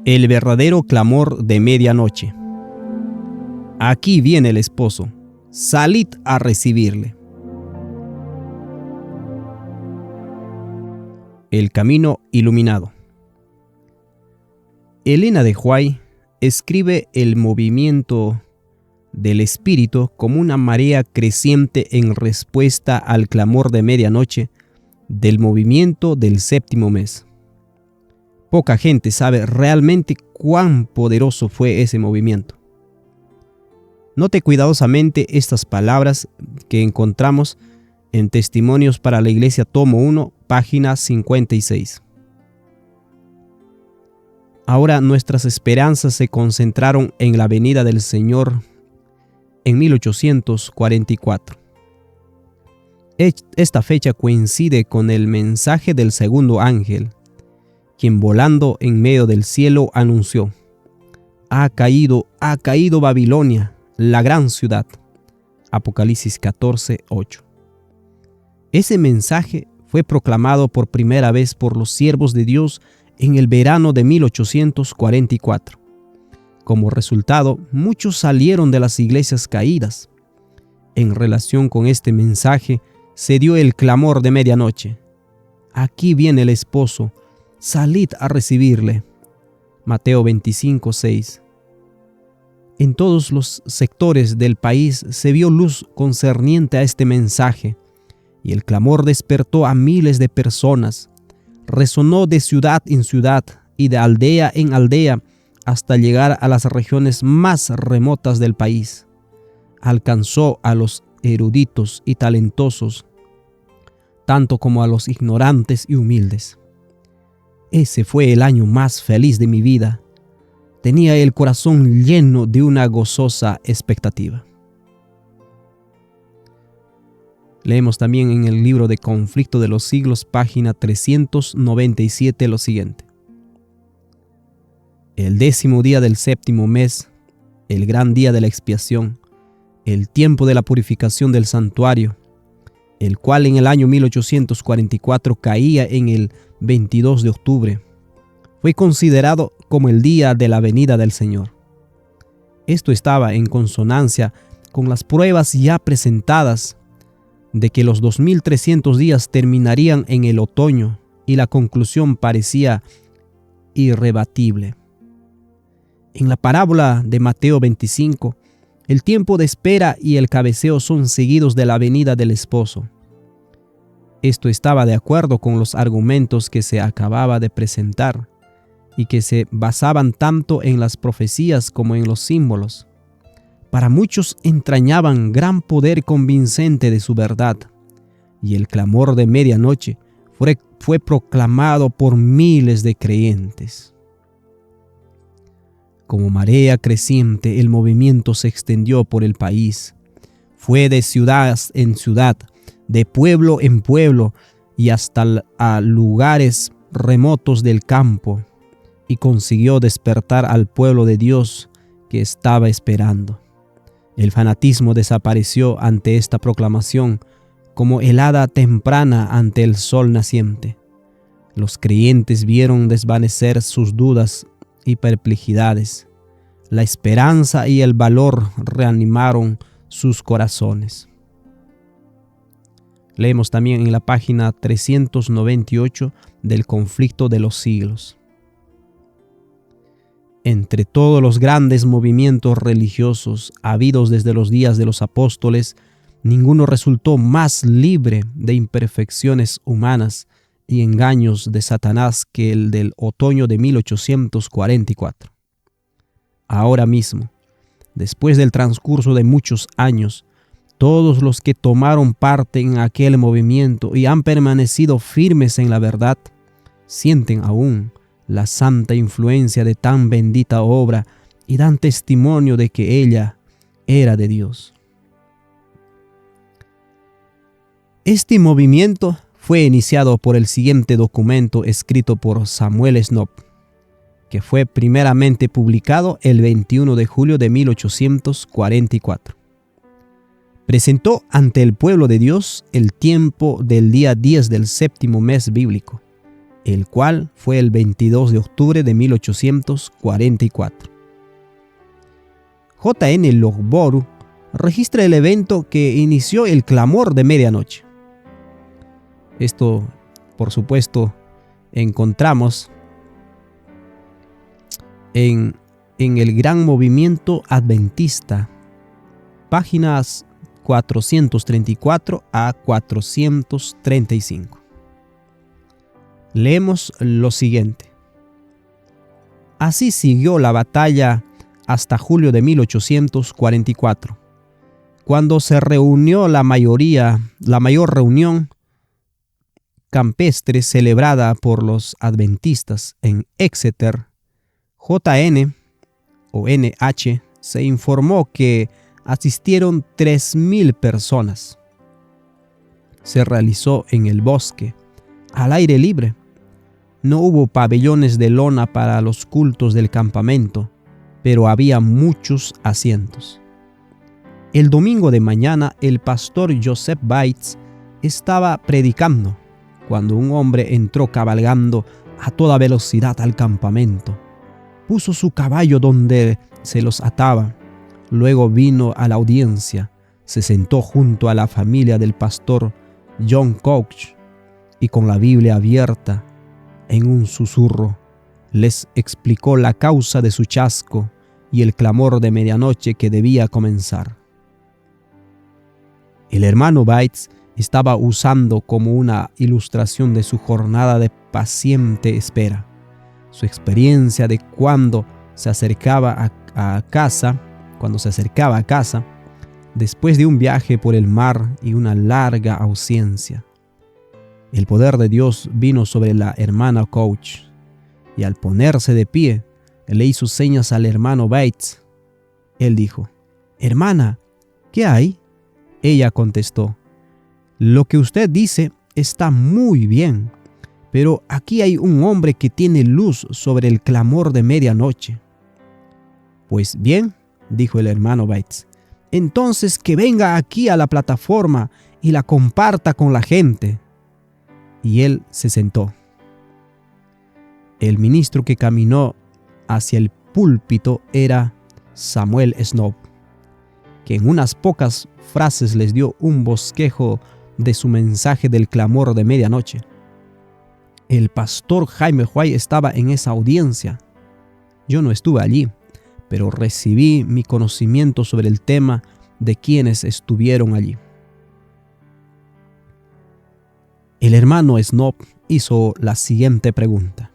El verdadero clamor de medianoche. Aquí viene el esposo, salid a recibirle. El camino iluminado. Elena de White escribe el movimiento del espíritu como una marea creciente en respuesta al clamor de medianoche del movimiento del séptimo mes. Poca gente sabe realmente cuán poderoso fue ese movimiento. Note cuidadosamente estas palabras que encontramos en Testimonios para la Iglesia, tomo 1, página 56. Ahora nuestras esperanzas se concentraron en la venida del Señor en 1844. Esta fecha coincide con el mensaje del segundo ángel, quien volando en medio del cielo anunció: ha caído Babilonia, la gran ciudad. Apocalipsis 14:8. Ese mensaje fue proclamado por primera vez por los siervos de Dios en el verano de 1844. Como resultado, muchos salieron de las iglesias caídas. En relación con este mensaje, se dio el clamor de medianoche: aquí viene el esposo, salid a recibirle. Mateo 25:6. En todos los sectores del país se vio luz concerniente a este mensaje, y el clamor despertó a miles de personas. Resonó de ciudad en ciudad y de aldea en aldea hasta llegar a las regiones más remotas del país. Alcanzó a los eruditos y talentosos, tanto como a los ignorantes y humildes. Ese fue el año más feliz de mi vida. Tenía el corazón lleno de una gozosa expectativa. Leemos también en el libro de Conflicto de los Siglos, página 397, lo siguiente: el 10º día del séptimo mes, el gran día de la expiación, el tiempo de la purificación del santuario, el cual en el año 1844 caía en el 22 de octubre, fue considerado como el día de la venida del Señor. Esto estaba en consonancia con las pruebas ya presentadas de que los 2300 días terminarían en el otoño, y la conclusión parecía irrebatible. En la parábola de Mateo 25, el tiempo de espera y el cabeceo son seguidos de la venida del esposo. Esto estaba de acuerdo con los argumentos que se acababa de presentar y que se basaban tanto en las profecías como en los símbolos. Para muchos entrañaban gran poder convincente de su verdad, y el clamor de medianoche fue proclamado por miles de creyentes. Como marea creciente, el movimiento se extendió por el país. Fue de ciudad en ciudad, de pueblo en pueblo y hasta a lugares remotos del campo, y consiguió despertar al pueblo de Dios que estaba esperando. El fanatismo desapareció ante esta proclamación como helada temprana ante el sol naciente. Los creyentes vieron desvanecer sus dudas y perplejidades. La esperanza y el valor reanimaron sus corazones. Leemos también en la página 398 del Conflicto de los Siglos: entre todos los grandes movimientos religiosos habidos desde los días de los apóstoles, ninguno resultó más libre de imperfecciones humanas y engaños de Satanás que el del otoño de 1844. Ahora mismo, después del transcurso de muchos años, todos los que tomaron parte en aquel movimiento y han permanecido firmes en la verdad, sienten aún la santa influencia de tan bendita obra y dan testimonio de que ella era de Dios. Este movimiento fue iniciado por el siguiente documento escrito por Samuel Snow, que fue primeramente publicado el 21 de julio de 1844. Presentó ante el pueblo de Dios el tiempo del día 10 del séptimo mes bíblico, el cual fue el 22 de octubre de 1844. J.N. Logborough registra el evento que inició el clamor de medianoche. Esto, por supuesto, encontramos en el Gran Movimiento Adventista, páginas 434 a 435. Leemos lo siguiente. Así siguió la batalla hasta julio de 1844, cuando se reunió la mayor reunión campestre celebrada por los adventistas en Exeter. J.N. o N.H. se informó que asistieron 3,000 personas. Se realizó en el bosque, al aire libre. No hubo pabellones de lona para los cultos del campamento, pero había muchos asientos. El domingo de mañana, el pastor Joseph Bates estaba predicando cuando un hombre entró cabalgando a toda velocidad al campamento. Puso su caballo donde se los ataba. Luego vino a la audiencia, se sentó junto a la familia del pastor John Couch y con la Biblia abierta, en un susurro, les explicó la causa de su chasco y el clamor de medianoche que debía comenzar. El hermano Bates estaba usando como una ilustración de su jornada de paciente espera, su experiencia de cuando se acercaba a casa, después de un viaje por el mar y una larga ausencia. El poder de Dios vino sobre la hermana Couch, y al ponerse de pie, le hizo señas al hermano Bates. Él dijo: «Hermana, ¿qué hay?». Ella contestó: «Lo que usted dice está muy bien, pero aquí hay un hombre que tiene luz sobre el clamor de medianoche». «Pues bien», dijo el hermano Bates, «entonces que venga aquí a la plataforma y la comparta con la gente». Y él se sentó. El ministro que caminó hacia el púlpito era Samuel Snow, que en unas pocas frases les dio un bosquejo de su mensaje del clamor de medianoche. El pastor Jaime White estaba en esa audiencia. Yo no estuve allí, pero recibí mi conocimiento sobre el tema de quienes estuvieron allí. El hermano Snob hizo la siguiente pregunta: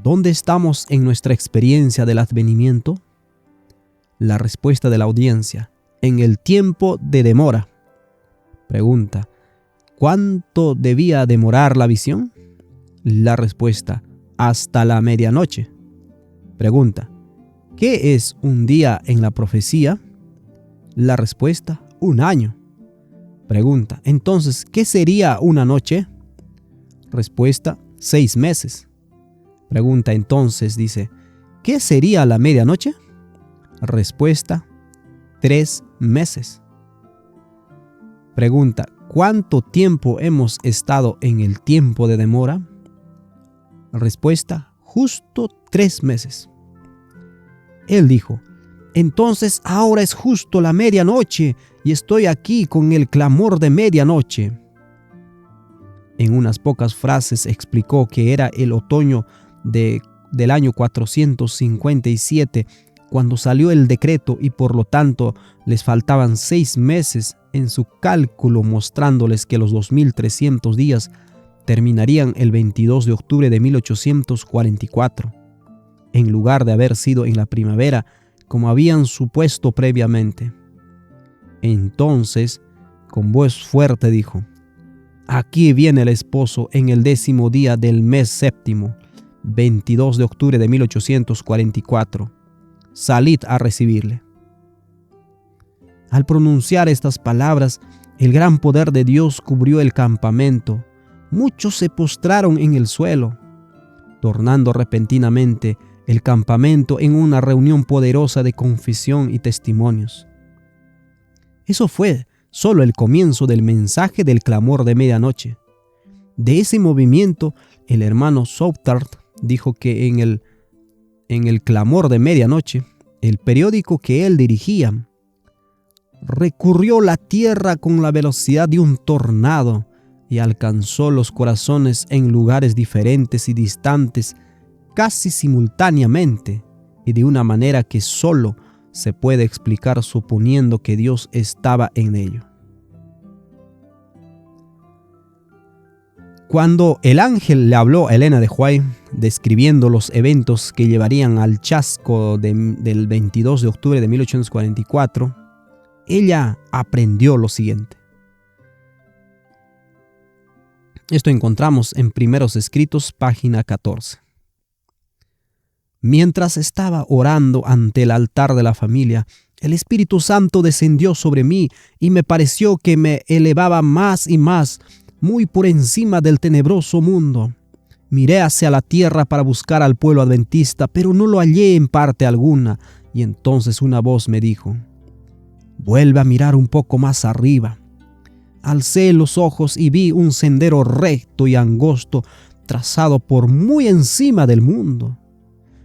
¿dónde estamos en nuestra experiencia del advenimiento? La respuesta de la audiencia: en el tiempo de demora. Pregunta: ¿cuánto debía demorar la visión? La respuesta: hasta la medianoche. Pregunta: ¿qué es un día en la profecía? La respuesta: un año. Pregunta: entonces, ¿qué sería una noche? Respuesta: 6 meses. Pregunta entonces, dice, ¿qué sería la medianoche? Respuesta: 3 meses. Pregunta: ¿cuánto tiempo hemos estado en el tiempo de demora? Respuesta: justo 3 meses. Él dijo: entonces ahora es justo la medianoche y estoy aquí con el clamor de medianoche. En unas pocas frases explicó que era el otoño del año 457 cuando salió el decreto y por lo tanto les faltaban 6 meses en su cálculo, mostrándoles que los 2300 días terminarían el 22 de octubre de 1844, en lugar de haber sido en la primavera como habían supuesto previamente. Entonces, con voz fuerte dijo: aquí viene el esposo en el 10º día del mes séptimo, 22 de octubre de 1844. Salid a recibirle. Al pronunciar estas palabras, el gran poder de Dios cubrió el campamento. Muchos se postraron en el suelo, tornando repentinamente el campamento en una reunión poderosa de confesión y testimonios. Eso fue solo el comienzo del mensaje del clamor de medianoche. De ese movimiento, el hermano Southard dijo que en el clamor de medianoche, el periódico que él dirigía recorrió la tierra con la velocidad de un tornado y alcanzó los corazones en lugares diferentes y distantes casi simultáneamente y de una manera que solo se puede explicar suponiendo que Dios estaba en ello. Cuando el ángel le habló a Elena de White, describiendo los eventos que llevarían al chasco del 22 de octubre de 1844, ella aprendió lo siguiente. Esto encontramos en Primeros Escritos, página 14. Mientras estaba orando ante el altar de la familia, el Espíritu Santo descendió sobre mí y me pareció que me elevaba más y más, muy por encima del tenebroso mundo. Miré hacia la tierra para buscar al pueblo adventista, pero no lo hallé en parte alguna, y entonces una voz me dijo: vuelve a mirar un poco más arriba. Alcé los ojos y vi un sendero recto y angosto, trazado por muy encima del mundo.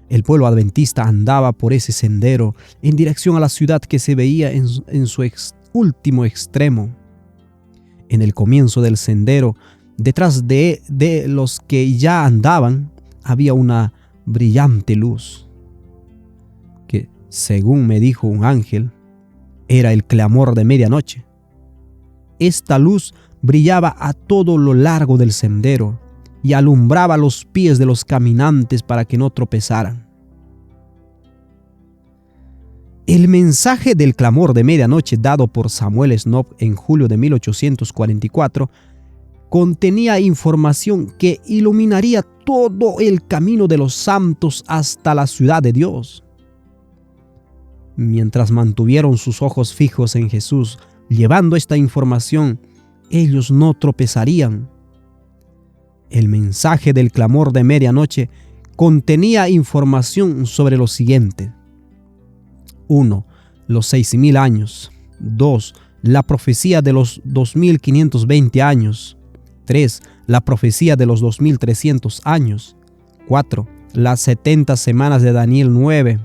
El pueblo adventista andaba por ese sendero en dirección a la ciudad que se veía en su último extremo. En el comienzo del sendero, detrás de los que ya andaban, había una brillante luz, que, según me dijo un ángel, era el clamor de medianoche. Esta luz brillaba a todo lo largo del sendero y alumbraba los pies de los caminantes para que no tropezaran. El mensaje del clamor de medianoche dado por Samuel Snow en julio de 1844 contenía información que iluminaría todo el camino de los santos hasta la ciudad de Dios. Mientras mantuvieron sus ojos fijos en Jesús, llevando esta información, ellos no tropezarían. El mensaje del clamor de medianoche contenía información sobre lo siguiente: 1. Los 6,000 años. 2. La profecía de los 2,520 años. 3. La profecía de los 2,300 años. 4. Las 70 semanas de Daniel 9.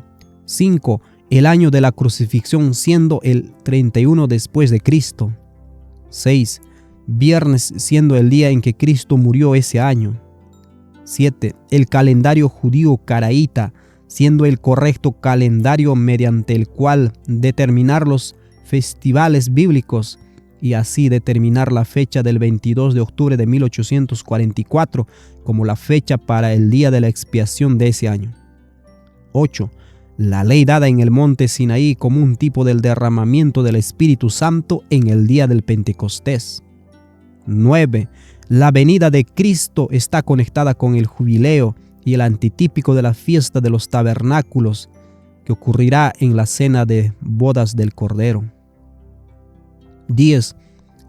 5. El año de la crucifixión siendo el 31 después de Cristo. 6. Viernes siendo el día en que Cristo murió ese año. 7. El calendario judío caraíta siendo el correcto calendario mediante el cual determinar los festivales bíblicos y así determinar la fecha del 22 de octubre de 1844 como la fecha para el día de la expiación de ese año. 8. La ley dada en el monte Sinaí como un tipo del derramamiento del Espíritu Santo en el día del Pentecostés. 9. La venida de Cristo está conectada con el jubileo y el antitípico de la fiesta de los tabernáculos que ocurrirá en la cena de bodas del Cordero. 10.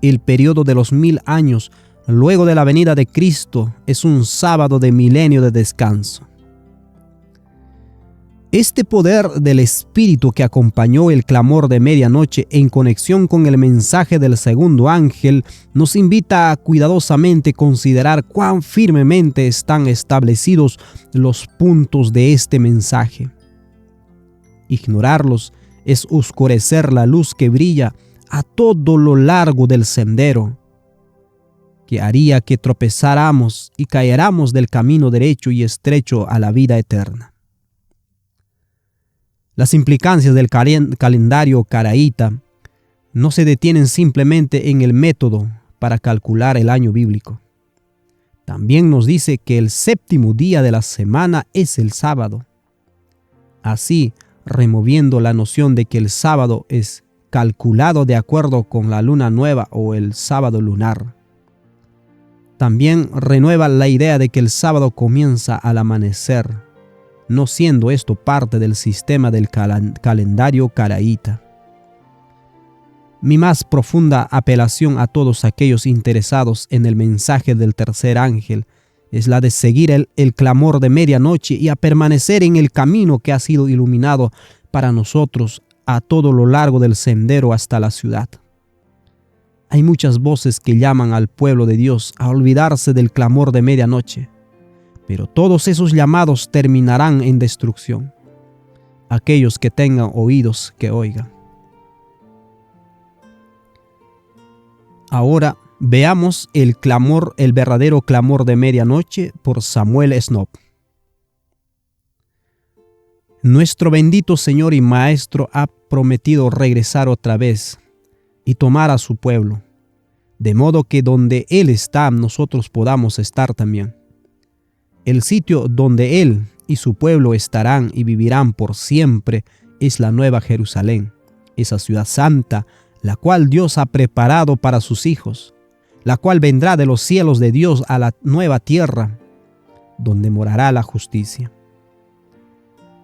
El periodo de los 1000 años luego de la venida de Cristo es un sábado de milenio de descanso. Este poder del Espíritu que acompañó el clamor de medianoche en conexión con el mensaje del segundo ángel nos invita a cuidadosamente considerar cuán firmemente están establecidos los puntos de este mensaje. Ignorarlos es oscurecer la luz que brilla a todo lo largo del sendero, que haría que tropezáramos y cayéramos del camino derecho y estrecho a la vida eterna. Las implicancias del calendario caraíta no se detienen simplemente en el método para calcular el año bíblico. También nos dice que el séptimo día de la semana es el sábado. Así, removiendo la noción de que el sábado es calculado de acuerdo con la luna nueva o el sábado lunar. También renueva la idea de que el sábado comienza al amanecer, no siendo esto parte del sistema del calendario caraíta. Mi más profunda apelación a todos aquellos interesados en el mensaje del tercer ángel es la de seguir el clamor de medianoche y a permanecer en el camino que ha sido iluminado para nosotros a todo lo largo del sendero hasta la ciudad. Hay muchas voces que llaman al pueblo de Dios a olvidarse del clamor de medianoche, pero todos esos llamados terminarán en destrucción. Aquellos que tengan oídos que oigan. Ahora veamos el verdadero clamor de medianoche por Samuel Snow. Nuestro bendito Señor y Maestro ha prometido regresar otra vez y tomar a su pueblo, de modo que donde Él está, nosotros podamos estar también. El sitio donde Él y su pueblo estarán y vivirán por siempre es la Nueva Jerusalén, esa ciudad santa, la cual Dios ha preparado para sus hijos, la cual vendrá de los cielos de Dios a la nueva tierra, donde morará la justicia.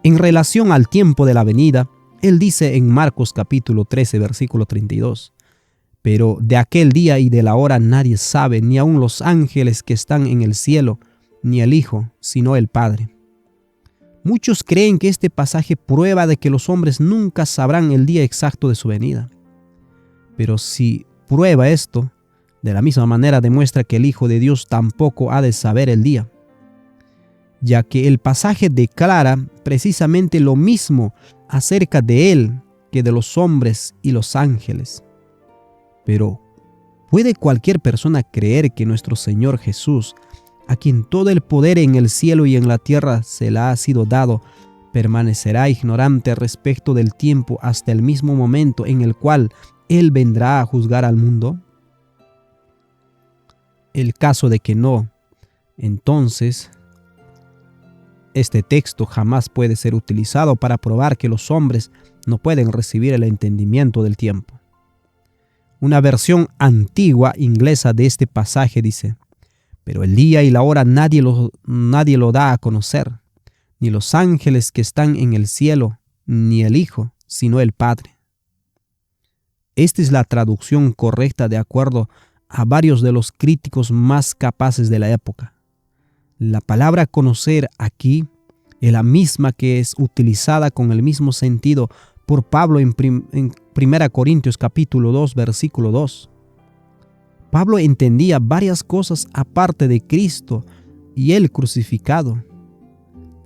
En relación al tiempo de la venida, Él dice en Marcos capítulo 13, versículo 32, pero de aquel día y de la hora nadie sabe, ni aun los ángeles que están en el cielo, ni el Hijo, sino el Padre. Muchos creen que este pasaje prueba de que los hombres nunca sabrán el día exacto de su venida. Pero si prueba esto, de la misma manera demuestra que el Hijo de Dios tampoco ha de saber el día, ya que el pasaje declara precisamente lo mismo acerca de Él que de los hombres y los ángeles. Pero, ¿puede cualquier persona creer que nuestro Señor Jesús, a quien todo el poder en el cielo y en la tierra se le ha sido dado, permanecerá ignorante respecto del tiempo hasta el mismo momento en el cual Él vendrá a juzgar al mundo? El caso de que no, entonces, este texto jamás puede ser utilizado para probar que los hombres no pueden recibir el entendimiento del tiempo. Una versión antigua inglesa de este pasaje dice: pero el día y la hora nadie lo da a conocer, ni los ángeles que están en el cielo, ni el Hijo, sino el Padre. Esta es la traducción correcta de acuerdo a varios de los críticos más capaces de la época. La palabra conocer aquí es la misma que es utilizada con el mismo sentido por Pablo en 1 Corintios capítulo 2, versículo 2. Pablo entendía varias cosas aparte de Cristo y el crucificado,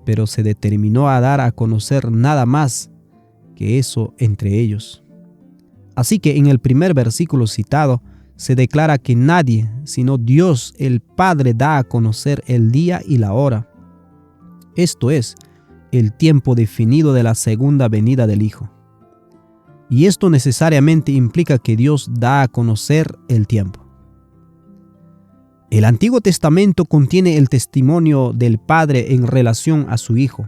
pero se determinó a dar a conocer nada más que eso entre ellos. Así que en el primer versículo citado se declara que nadie sino Dios el Padre da a conocer el día y la hora. Esto es, el tiempo definido de la segunda venida del Hijo. Y esto necesariamente implica que Dios da a conocer el tiempo. El Antiguo Testamento contiene el testimonio del Padre en relación a su Hijo,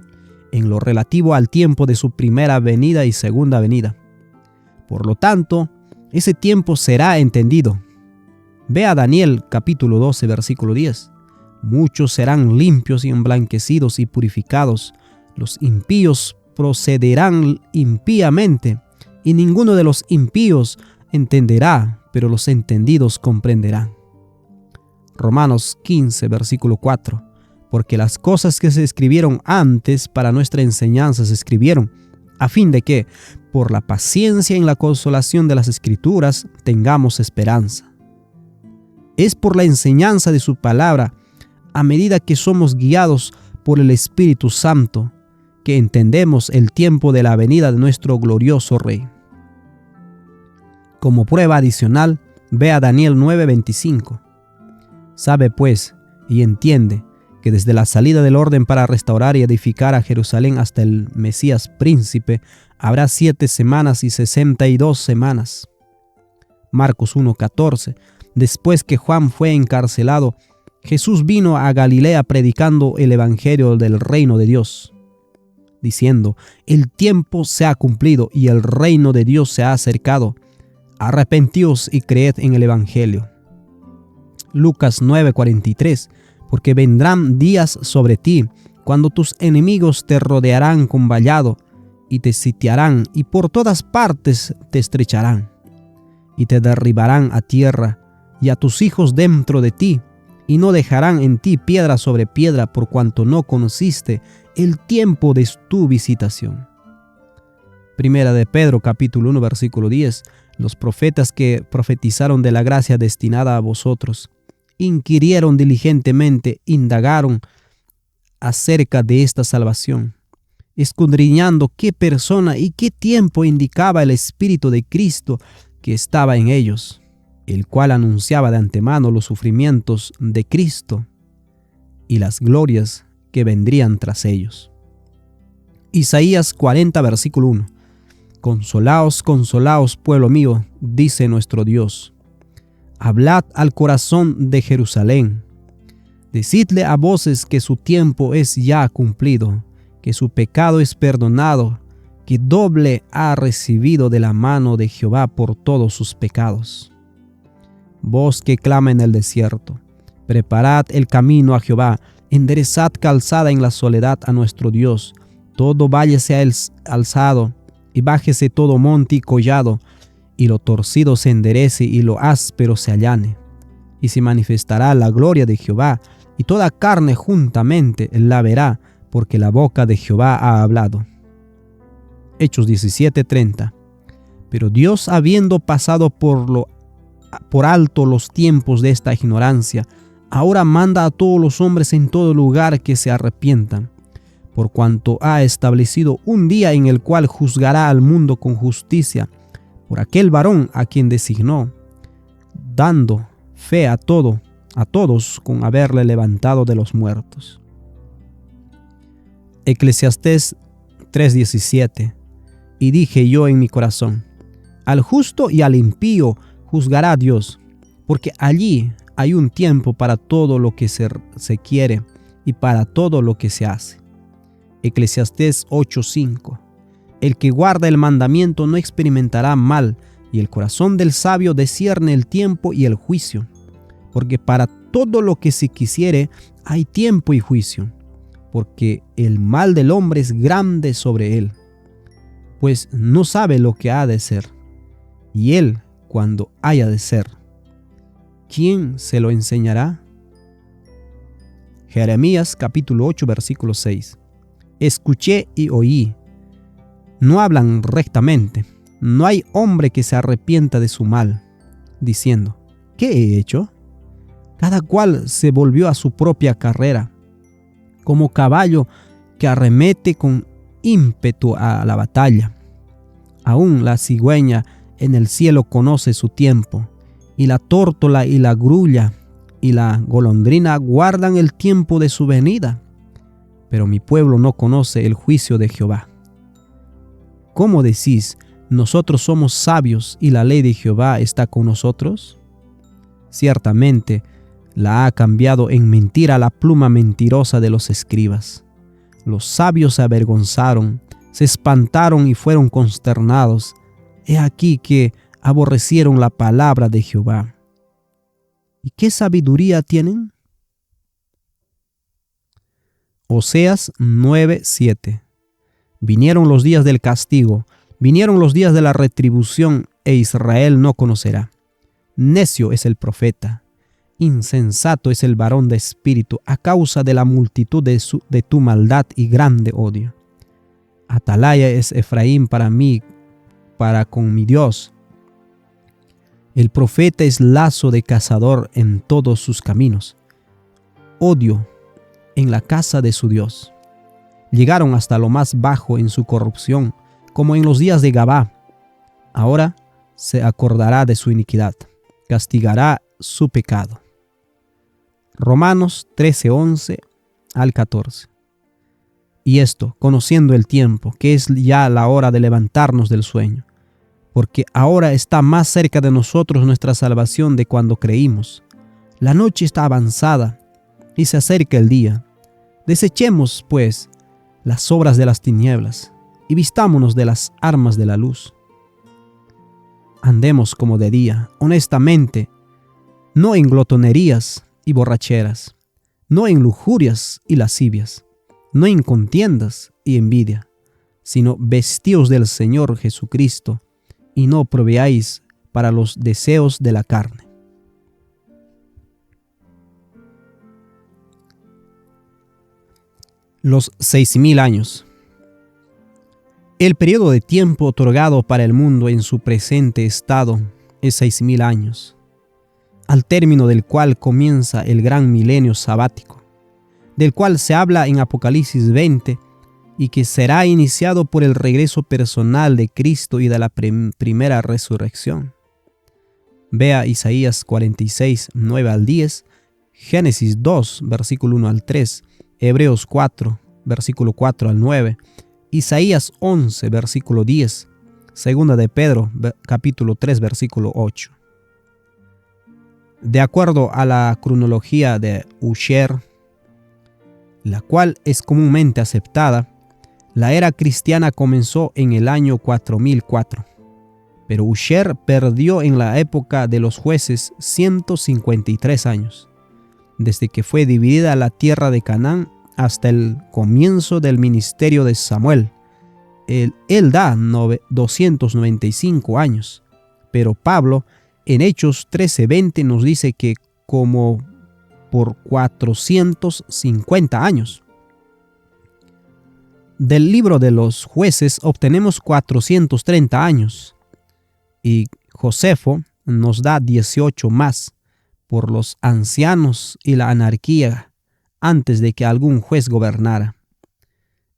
en lo relativo al tiempo de su primera venida y segunda venida. Por lo tanto, ese tiempo será entendido. Ve a Daniel capítulo 12, versículo 10. Muchos serán limpios y emblanquecidos y purificados. Los impíos procederán impíamente, y ninguno de los impíos entenderá, pero los entendidos comprenderán. Romanos 15, versículo 4. Porque las cosas que se escribieron antes para nuestra enseñanza se escribieron, a fin de que, por la paciencia en la consolación de las Escrituras, tengamos esperanza. Es por la enseñanza de su palabra, a medida que somos guiados por el Espíritu Santo, que entendemos el tiempo de la venida de nuestro glorioso Rey. Como prueba adicional, ve a Daniel 9:25. Sabe pues y entiende que desde la salida del orden para restaurar y edificar a Jerusalén hasta el Mesías príncipe, habrá 7 semanas y 62 semanas. Marcos 1:14. Después que Juan fue encarcelado, Jesús vino a Galilea predicando el evangelio del reino de Dios, diciendo: el tiempo se ha cumplido y el reino de Dios se ha acercado. Arrepentíos y creed en el evangelio. Lucas 9:43. Porque vendrán días sobre ti, cuando tus enemigos te rodearán con vallado, y te sitiarán, y por todas partes te estrecharán, y te derribarán a tierra, y a tus hijos dentro de ti, y no dejarán en ti piedra sobre piedra, por cuanto no conociste el tiempo de tu visitación. Primera de Pedro capítulo 1 versículo 10. Los profetas que profetizaron de la gracia destinada a vosotros, inquirieron diligentemente, indagaron acerca de esta salvación, escudriñando qué persona y qué tiempo indicaba el Espíritu de Cristo que estaba en ellos, el cual anunciaba de antemano los sufrimientos de Cristo y las glorias que vendrían tras ellos. Isaías 40, versículo 1. Consolaos, consolaos, pueblo mío, dice nuestro Dios. Hablad al corazón de Jerusalén. Decidle a voces que su tiempo es ya cumplido, que su pecado es perdonado, que doble ha recibido de la mano de Jehová por todos sus pecados. Voz que clama en el desierto, preparad el camino a Jehová, enderezad calzada en la soledad a nuestro Dios. Todo valle sea alzado, y bájese todo monte y collado, y lo torcido se enderece y lo áspero se allane. Y se manifestará la gloria de Jehová, y toda carne juntamente la verá, porque la boca de Jehová ha hablado. Hechos 17:30. Pero Dios, habiendo pasado por alto los tiempos de esta ignorancia, ahora manda a todos los hombres en todo lugar que se arrepientan, por cuanto ha establecido un día en el cual juzgará al mundo con justicia, por aquel varón a quien designó, dando fe a todos con haberle levantado de los muertos. Eclesiastés 3:17. Y dije yo en mi corazón: al justo y al impío juzgará Dios, porque allí hay un tiempo para todo lo que se quiere y para todo lo que se hace. Eclesiastés 8:5. El que guarda el mandamiento no experimentará mal, y el corazón del sabio discierne el tiempo y el juicio, porque para todo lo que se quisiere hay tiempo y juicio, porque el mal del hombre es grande sobre él, pues no sabe lo que ha de ser, y él cuando haya de ser, ¿quién se lo enseñará? Jeremías capítulo 8, versículo 6. Escuché y oí, no hablan rectamente, no hay hombre que se arrepienta de su mal, diciendo: ¿qué he hecho? Cada cual se volvió a su propia carrera, como caballo que arremete con ímpetu a la batalla. Aún la cigüeña en el cielo conoce su tiempo, y la tórtola y la grulla y la golondrina guardan el tiempo de su venida. Pero mi pueblo no conoce el juicio de Jehová. ¿Cómo decís, nosotros somos sabios y la ley de Jehová está con nosotros? Ciertamente la ha cambiado en mentira la pluma mentirosa de los escribas. Los sabios se avergonzaron, se espantaron y fueron consternados. He aquí que aborrecieron la palabra de Jehová. ¿Y qué sabiduría tienen? Oseas 9:7. Vinieron los días del castigo, vinieron los días de la retribución, e Israel no conocerá. Necio es el profeta, insensato es el varón de espíritu, a causa de la multitud de tu maldad y grande odio. Atalaya es Efraín para mí, para con mi Dios. El profeta es lazo de cazador en todos sus caminos. Odio en la casa de su Dios. Llegaron hasta lo más bajo en su corrupción, como en los días de Gabá. Ahora se acordará de su iniquidad, castigará su pecado. Romanos 13:11 al 14. Y esto, conociendo el tiempo, que es ya la hora de levantarnos del sueño, porque ahora está más cerca de nosotros nuestra salvación de cuando creímos. La noche está avanzada y se acerca el día. Desechemos, pues, las obras de las tinieblas y vistámonos de las armas de la luz. Andemos como de día, honestamente, no en glotonerías y borracheras, no en lujurias y lascivias, no en contiendas y envidia, sino vestíos del Señor Jesucristo, y no proveáis para los deseos de la carne. Los 6,000 años. El periodo de tiempo otorgado para el mundo en su presente estado es 6.000 años, al término del cual comienza el gran milenio sabático, del cual se habla en Apocalipsis 20 y que será iniciado por el regreso personal de Cristo y de la primera resurrección. Vea Isaías 46, 9 al 10, Génesis 2, versículo 1 al 3, Hebreos 4, versículo 4 al 9, Isaías 11, versículo 10, Segunda de Pedro, capítulo 3, versículo 8. De acuerdo a la cronología de Ussher, la cual es comúnmente aceptada, la era cristiana comenzó en el año 4004, pero Ussher perdió en la época de los jueces 153 años, desde que fue dividida la tierra de Canaán hasta el comienzo del ministerio de Samuel. Él da 295 años, pero Pablo en Hechos 13:20 nos dice que como por 450 años. Del libro de los jueces obtenemos 430 años y Josefo nos da 18 más por los ancianos y la anarquía antes de que algún juez gobernara.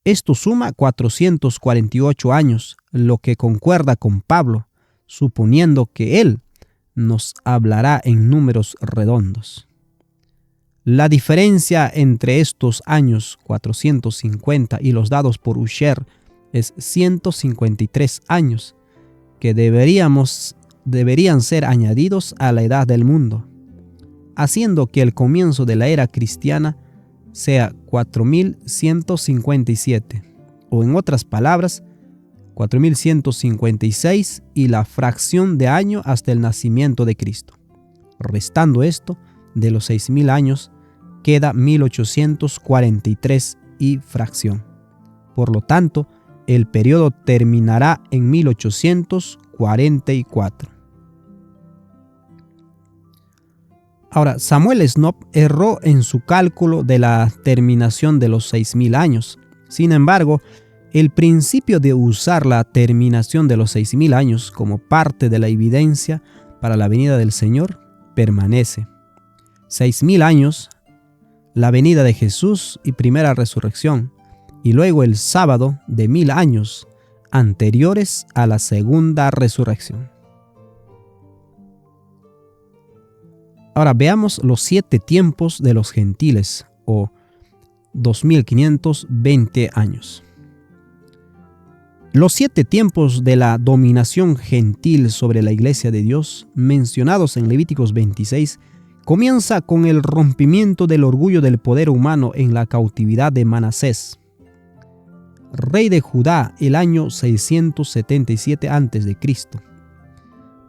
Esto suma 448 años, lo que concuerda con Pablo, suponiendo que él nos hablará en números redondos. La diferencia entre estos años 450 y los dados por Ussher es 153 años, que deberían ser añadidos a la edad del mundo, haciendo que el comienzo de la era cristiana sea 4157, o en otras palabras, 4156 y la fracción de año hasta el nacimiento de Cristo. Restando esto, de los 6.000 años, queda 1843 y fracción. Por lo tanto, el periodo terminará en 1844. Ahora, Samuel Snow erró en su cálculo de la terminación de los 6.000 años. Sin embargo, el principio de usar la terminación de los 6.000 años como parte de la evidencia para la venida del Señor permanece. 6.000 años, la venida de Jesús y primera resurrección, y luego el sábado de 1.000 años anteriores a la segunda resurrección. Ahora veamos los 7 tiempos de los gentiles, o 2520 años. Los 7 tiempos de la dominación gentil sobre la iglesia de Dios, mencionados en Levíticos 26, comienza con el rompimiento del orgullo del poder humano en la cautividad de Manasés, rey de Judá, el año 677 a.C.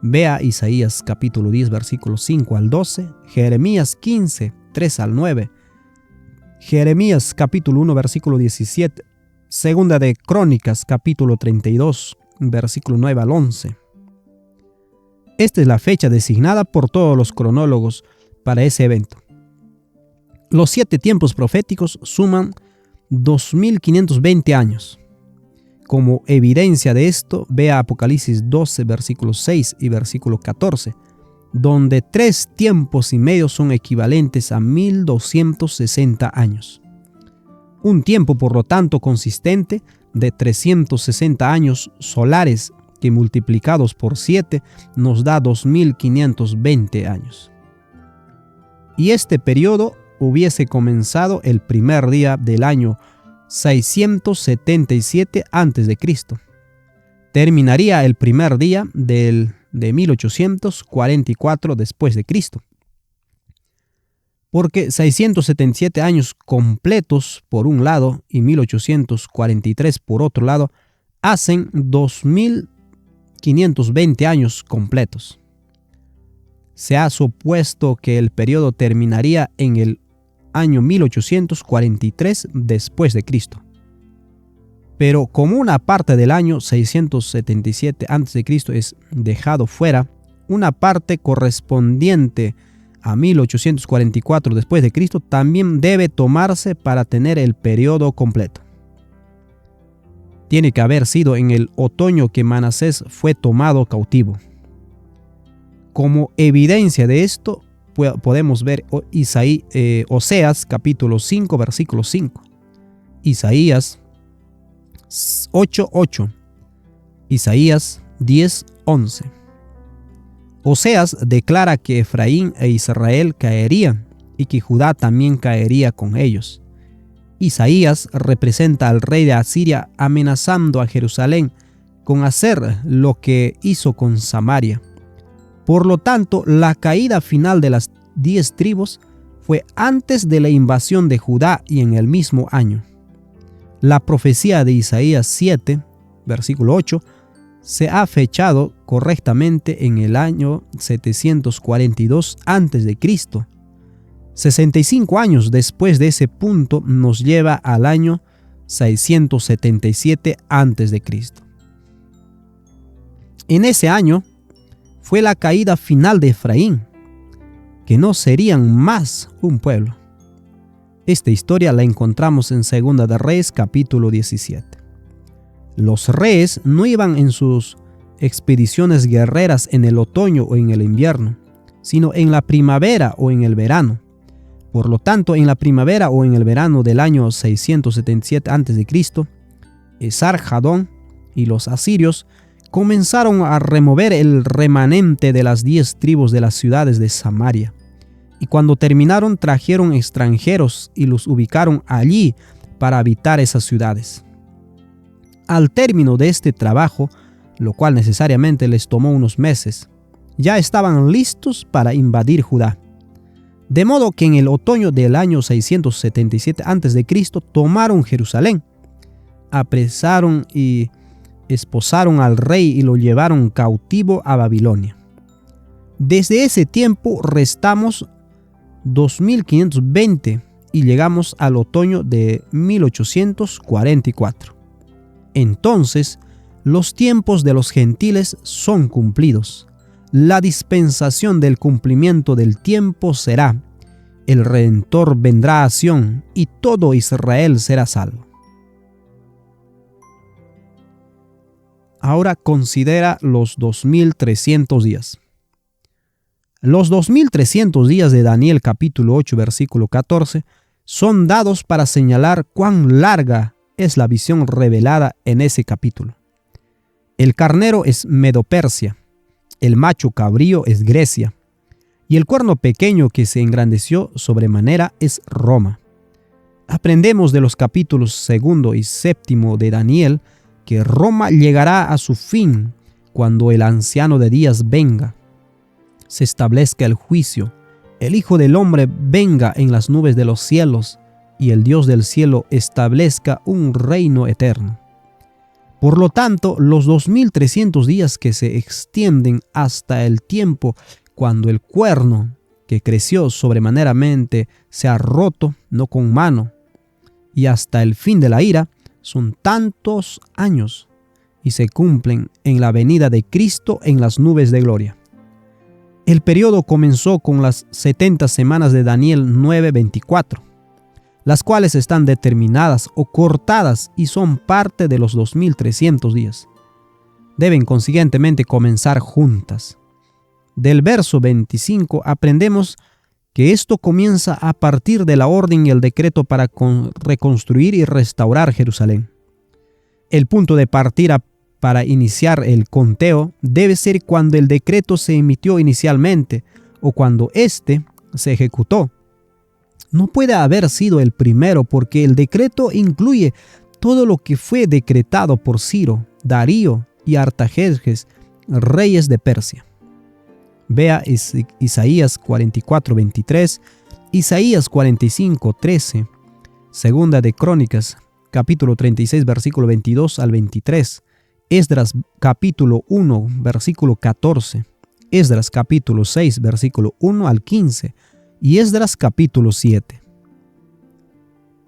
Vea Isaías capítulo 10, versículos 5 al 12, Jeremías 15, 3 al 9, Jeremías capítulo 1, versículo 17, Segunda de Crónicas capítulo 32, versículo 9 al 11. Esta es la fecha designada por todos los cronólogos para ese evento. Los 7 tiempos proféticos suman 2520 años. Como evidencia de esto, vea Apocalipsis 12, versículos 6 y versículo 14, donde 3 tiempos y medio son equivalentes a 1260 años. Un tiempo, por lo tanto, consistente de 360 años solares que multiplicados por 7 nos da 2520 años. Y este periodo hubiese comenzado el primer día del año 677 a.C. Terminaría el primer día de 1844 después de Cristo. Porque 677 años completos por un lado y 1843 por otro lado hacen 2520 años completos. Se ha supuesto que el periodo terminaría en el año 1843 después de Cristo. Pero como una parte del año 677 a.C. es dejado fuera, una parte correspondiente a 1844 después de Cristo también debe tomarse para tener el periodo completo. Tiene que haber sido en el otoño que Manasés fue tomado cautivo. Como evidencia de esto, podemos ver Oseas capítulo 5, versículo 5. Isaías 8:8. Isaías 10:11. Oseas declara que Efraín e Israel caerían y que Judá también caería con ellos. Isaías representa al rey de Asiria amenazando a Jerusalén con hacer lo que hizo con Samaria. Por lo tanto, la caída final de las 10 tribus fue antes de la invasión de Judá y en el mismo año. La profecía de Isaías 7, versículo 8, se ha fechado correctamente en el año 742 a.C. 65 años después de ese punto nos lleva al año 677 a.C. En ese año fue la caída final de Efraín, que no serían más un pueblo. Esta historia la encontramos en Segunda de Reyes capítulo 17. Los reyes no iban en sus expediciones guerreras en el otoño o en el invierno, sino en la primavera o en el verano. Por lo tanto, en la primavera o en el verano del año 677 a.C., Esarhadón y los asirios comenzaron a remover el remanente de las 10 tribus de las ciudades de Samaria. Y cuando terminaron, trajeron extranjeros y los ubicaron allí para habitar esas ciudades. Al término de este trabajo, lo cual necesariamente les tomó unos meses, ya estaban listos para invadir Judá. De modo que en el otoño del año 677 a.C. tomaron Jerusalén, apresaron y esposaron al rey y lo llevaron cautivo a Babilonia. Desde ese tiempo restamos 2520 y llegamos al otoño de 1844. Entonces, los tiempos de los gentiles son cumplidos. La dispensación del cumplimiento del tiempo será. El Redentor vendrá a Sión y todo Israel será salvo. Ahora considera los 2300 días. Los 2300 días de Daniel capítulo 8 versículo 14 son dados para señalar cuán larga es la visión revelada en ese capítulo. El carnero es Medo-Persia, el macho cabrío es Grecia, y el cuerno pequeño que se engrandeció sobremanera es Roma. Aprendemos de los capítulos 2 y 7 de Daniel que Roma llegará a su fin cuando el anciano de días venga, se establezca el juicio, el Hijo del Hombre venga en las nubes de los cielos y el Dios del cielo establezca un reino eterno. Por lo tanto, los 2300 días que se extienden hasta el tiempo cuando el cuerno que creció sobremaneramente se ha roto, no con mano, y hasta el fin de la ira, son tantos años y se cumplen en la venida de Cristo en las nubes de gloria. El periodo comenzó con las 70 semanas de Daniel 9:24, las cuales están determinadas o cortadas y son parte de los 2300 días. Deben consiguientemente comenzar juntas. Del verso 25 aprendemos que esto comienza a partir de la orden y el decreto para reconstruir y restaurar Jerusalén. El punto de partida para iniciar el conteo debe ser cuando el decreto se emitió inicialmente o cuando éste se ejecutó. No puede haber sido el primero porque el decreto incluye todo lo que fue decretado por Ciro, Darío y Artajerjes, reyes de Persia. Vea Isaías 44:23, Isaías 45:13, Segunda de Crónicas, capítulo 36, versículo 22 al 23, Esdras capítulo 1, versículo 14, Esdras capítulo 6, versículo 1 al 15 y Esdras capítulo 7.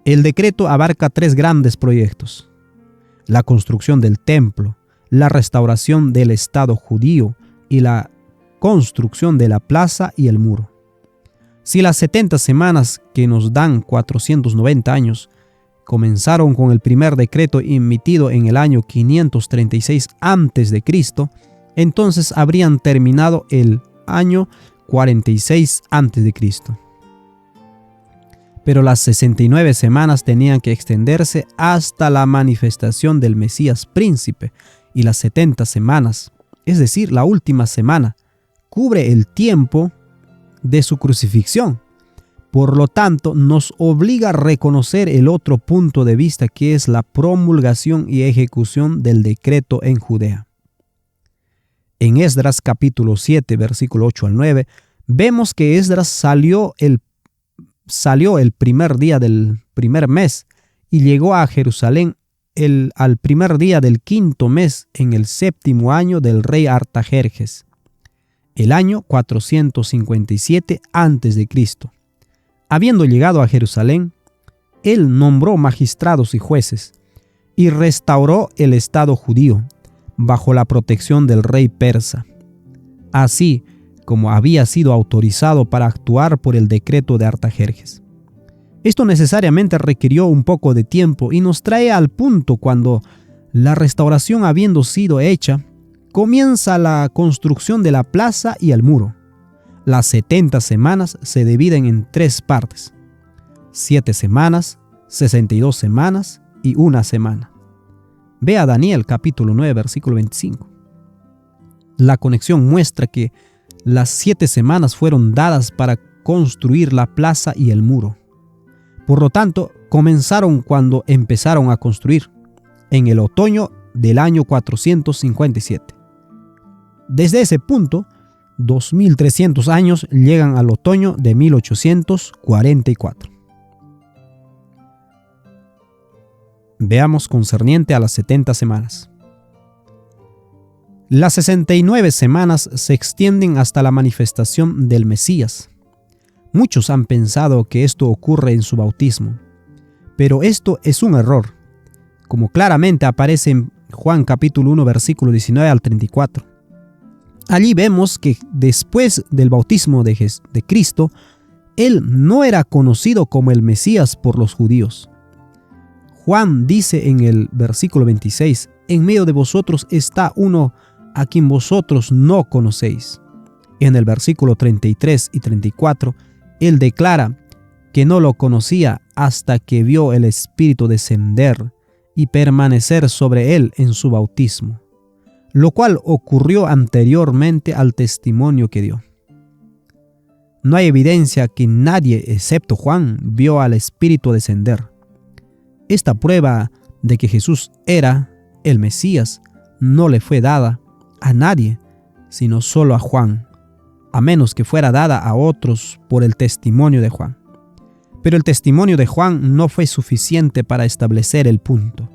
El decreto abarca 3 grandes proyectos: la construcción del templo, la restauración del Estado judío y la construcción de la plaza y el muro. Si las 70 semanas, que nos dan 490 años, comenzaron con el primer decreto emitido en el año 536 a.C., entonces habrían terminado el año 46 a.C. Pero las 69 semanas tenían que extenderse hasta la manifestación del Mesías príncipe, y las 70 semanas, es decir, la última semana, cubre el tiempo de su crucifixión. Por lo tanto, nos obliga a reconocer el otro punto de vista, que es la promulgación y ejecución del decreto en Judea. En Esdras capítulo 7, versículo 8 al 9, vemos que Esdras salió el primer día del primer mes y llegó a Jerusalén al primer día del quinto mes en el 7º año del rey Artajerjes, el año 457 a.C. Habiendo llegado a Jerusalén, él nombró magistrados y jueces y restauró el estado judío bajo la protección del rey persa, así como había sido autorizado para actuar por el decreto de Artajerjes. Esto necesariamente requirió un poco de tiempo y nos trae al punto cuando, la restauración habiendo sido hecha, comienza la construcción de la plaza y el muro. Las 70 semanas se dividen en 3 partes: 7 semanas, 62 semanas y 1 semana. Ve a Daniel capítulo 9, versículo 25. La conexión muestra que las 7 semanas fueron dadas para construir la plaza y el muro. Por lo tanto, comenzaron cuando empezaron a construir, en el otoño del año 457. Desde ese punto, 2300 años llegan al otoño de 1844. Veamos concerniente a las 70 semanas. Las 69 semanas se extienden hasta la manifestación del Mesías. Muchos han pensado que esto ocurre en su bautismo, pero esto es un error, como claramente aparece en Juan capítulo 1, versículo 19 al 34. Allí vemos que después del bautismo de Cristo, él no era conocido como el Mesías por los judíos. Juan dice en el versículo 26, en medio de vosotros está uno a quien vosotros no conocéis. En el versículo 33 y 34, él declara que no lo conocía hasta que vio el Espíritu descender y permanecer sobre él en su bautismo, lo cual ocurrió anteriormente al testimonio que dio. No hay evidencia que nadie, excepto Juan, vio al Espíritu descender. Esta prueba de que Jesús era el Mesías no le fue dada a nadie, sino solo a Juan, a menos que fuera dada a otros por el testimonio de Juan. Pero el testimonio de Juan no fue suficiente para establecer el punto,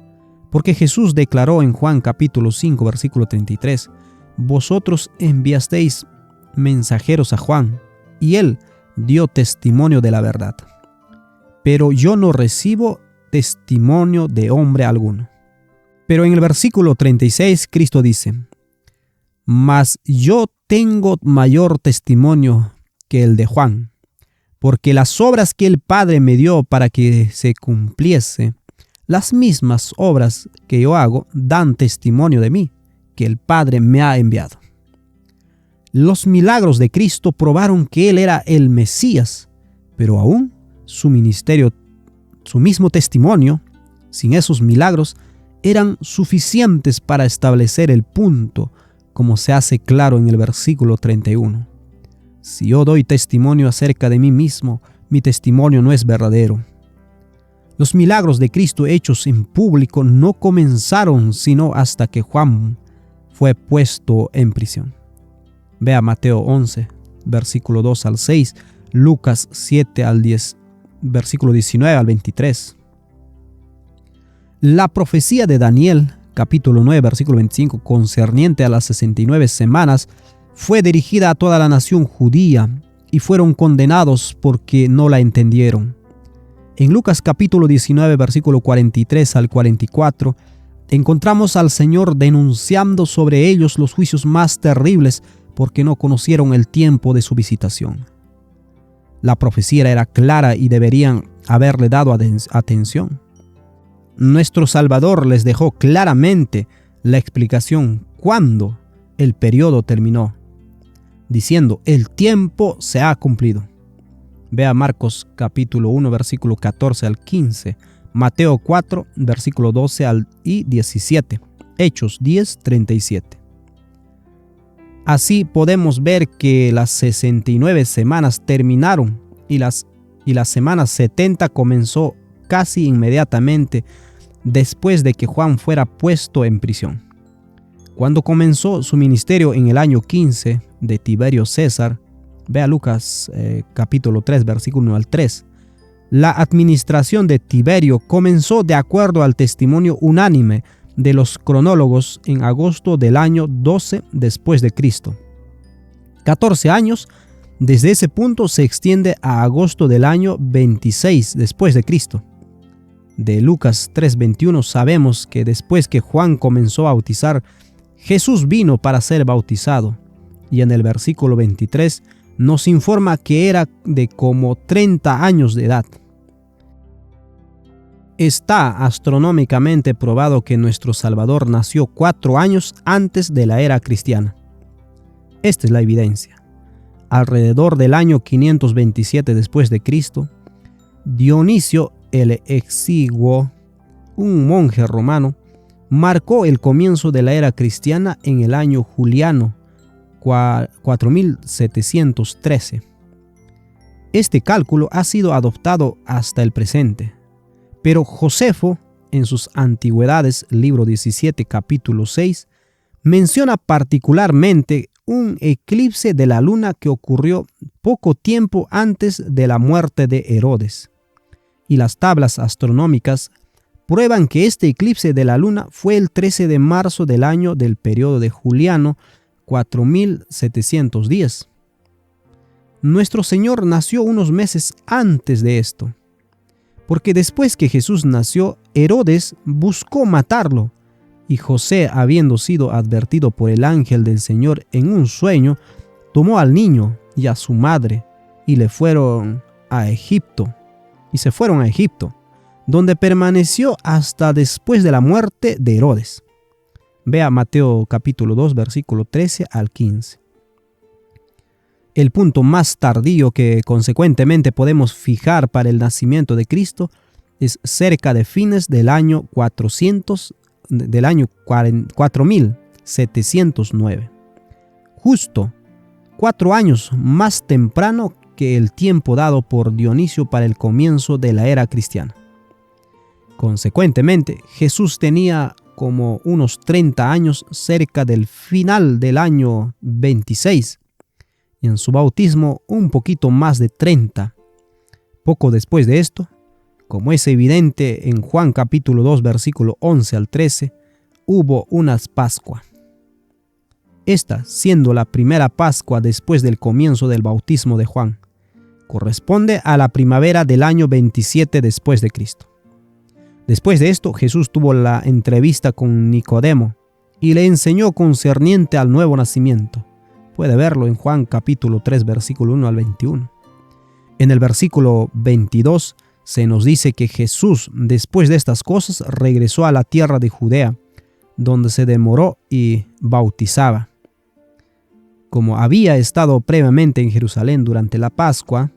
porque Jesús declaró en Juan capítulo 5, versículo 33, vosotros enviasteis mensajeros a Juan, y él dio testimonio de la verdad. Pero yo no recibo testimonio de hombre alguno. Pero en el versículo 36, Cristo dice, mas yo tengo mayor testimonio que el de Juan, porque las obras que el Padre me dio para que se cumpliese, las mismas obras que yo hago dan testimonio de mí, que el Padre me ha enviado. Los milagros de Cristo probaron que Él era el Mesías, pero aún su ministerio, su mismo testimonio, sin esos milagros, eran suficientes para establecer el punto, como se hace claro en el versículo 31. Si yo doy testimonio acerca de mí mismo, mi testimonio no es verdadero. Los milagros de Cristo hechos en público no comenzaron sino hasta que Juan fue puesto en prisión. Vea Mateo 11, versículo 2 al 6, Lucas 7 al 10, versículo 19 al 23. La profecía de Daniel, capítulo 9, versículo 25, concerniente a las 69 semanas, fue dirigida a toda la nación judía y fueron condenados porque no la entendieron. En Lucas capítulo 19, versículo 43 al 44, encontramos al Señor denunciando sobre ellos los juicios más terribles porque no conocieron el tiempo de su visitación. La profecía era clara y deberían haberle dado atención. nuestro Salvador les dejó claramente la explicación cuándo el periodo terminó, diciendo: el tiempo se ha cumplido. Vea Marcos capítulo 1, versículo 14 al 15, Mateo 4, versículo 12 y 17, Hechos 10, 37. Así podemos ver que las 69 semanas terminaron y la semana 70 comenzó casi inmediatamente después de que Juan fuera puesto en prisión. Cuando comenzó su ministerio en el año 15 de Tiberio César, vea Lucas capítulo 3, versículo 1 al 3, la administración de Tiberio comenzó de acuerdo al testimonio unánime de los cronólogos en agosto del año 12 después de Cristo. 14 años desde ese punto se extiende a agosto del año 26 después de Cristo. De Lucas 3:21 sabemos que después que Juan comenzó a bautizar, Jesús vino para ser bautizado, y en el versículo 23 nos informa que era de como 30 años de edad. Está astronómicamente probado que nuestro Salvador nació 4 años antes de la era cristiana. Esta es la evidencia. Alrededor del año 527 después de Cristo, Dionisio el Exiguo, un monje romano, marcó el comienzo de la era cristiana en el año juliano 4713. Este cálculo ha sido adoptado hasta el presente, pero Josefo, en sus Antigüedades, libro 17, capítulo 6, menciona particularmente un eclipse de la luna que ocurrió poco tiempo antes de la muerte de Herodes. Y las tablas astronómicas prueban que este eclipse de la luna fue el 13 de marzo del año del periodo de Juliano 4710. Nuestro Señor nació unos meses antes de esto, porque después que Jesús nació, Herodes buscó matarlo, y José, habiendo sido advertido por el ángel del Señor en un sueño, tomó al niño y a su madre y se fueron a Egipto, donde permaneció hasta después de la muerte de Herodes. Vea Mateo capítulo 2, versículo 13 al 15. El punto más tardío que consecuentemente podemos fijar para el nacimiento de Cristo es cerca de fines del año 4709, justo 4 años más temprano que el tiempo dado por Dionisio para el comienzo de la era cristiana. Consecuentemente, Jesús tenía como unos 30 años cerca del final del año 26, y en su bautismo un poquito más de 30. Poco después de esto, como es evidente en Juan capítulo 2, versículo 11 al 13, hubo una Pascua. Esta, siendo la primera Pascua después del comienzo del bautismo de Juan, corresponde a la primavera del año 27 después de Cristo. Después de esto, Jesús tuvo la entrevista con Nicodemo y le enseñó concerniente al nuevo nacimiento. Puede verlo en Juan capítulo 3, versículo 1 al 21. En el versículo 22 se nos dice que Jesús, después de estas cosas, regresó a la tierra de Judea, donde se demoró y bautizaba. Como había estado previamente en Jerusalén durante la Pascua,